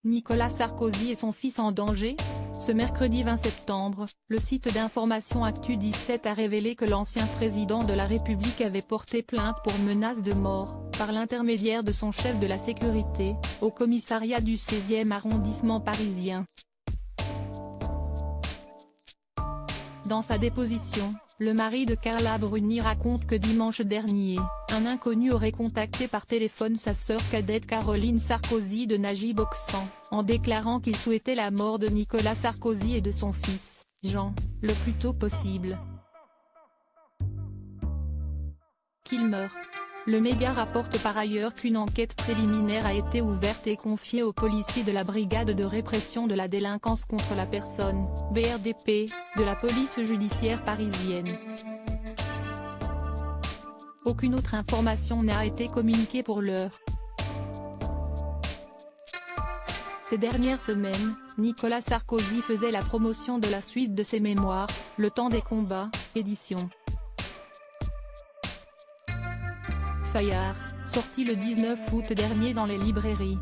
Nicolas Sarkozy et son fils en danger? Ce mercredi 20 septembre, le site d'information Actu17 a révélé que l'ancien président de la République avait porté plainte pour menace de mort, par l'intermédiaire de son chef de la sécurité, au commissariat du 16e arrondissement parisien. Dans sa déposition, le mari de Carla Bruni raconte que dimanche dernier, un inconnu aurait contacté par téléphone sa sœur cadette Caroline Sarkozy de Najib Oxan, en déclarant qu'il souhaitait la mort de Nicolas Sarkozy et de son fils, Jean, le plus tôt possible. Qu'il meure. Le média rapporte par ailleurs qu'une enquête préliminaire a été ouverte et confiée aux policiers de la Brigade de répression de la délinquance contre la personne, BRDP, de la police judiciaire parisienne. Aucune autre information n'a été communiquée pour l'heure. Ces dernières semaines, Nicolas Sarkozy faisait la promotion de la suite de ses mémoires, Le temps des combats, édition Fayard, sorti le 19 août dernier dans les librairies.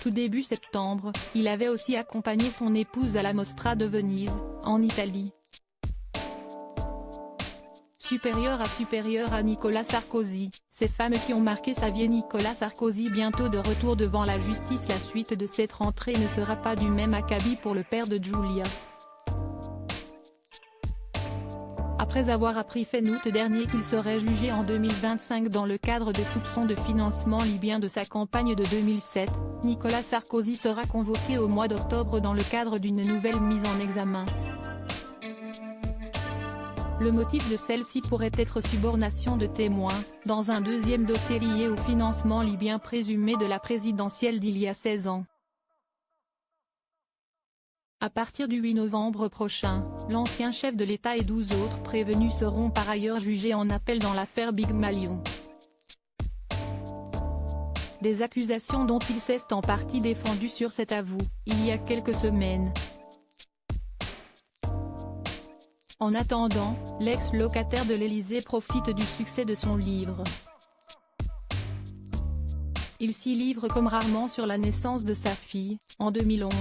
Tout début septembre, il avait aussi accompagné son épouse à la Mostra de Venise, en Italie. Supérieur à Nicolas Sarkozy, ces femmes qui ont marqué sa vie. Nicolas Sarkozy bientôt de retour devant la justice. La suite de cette rentrée ne sera pas du même acabit pour le père de Giulia. Après avoir appris fin août dernier qu'il serait jugé en 2025 dans le cadre des soupçons de financement libyen de sa campagne de 2007, Nicolas Sarkozy sera convoqué au mois d'octobre dans le cadre d'une nouvelle mise en examen. Le motif de celle-ci pourrait être subornation de témoins, dans un deuxième dossier lié au financement libyen présumé de la présidentielle d'il y a 16 ans. À partir du 8 novembre prochain, l'ancien chef de l'État et 12 autres prévenus seront par ailleurs jugés en appel dans l'affaire Big Malion. Des accusations dont il s'est en partie défendu sur cet avou, il y a quelques semaines. En attendant, l'ex-locataire de l'Élysée profite du succès de son livre. Il s'y livre comme rarement sur la naissance de sa fille, en 2011,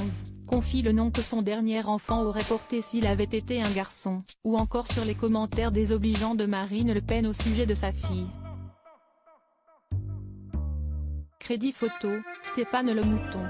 confie le nom que son dernier enfant aurait porté s'il avait été un garçon, ou encore sur les commentaires désobligeants de Marine Le Pen au sujet de sa fille. Crédit photo, Stéphane Le Mouton.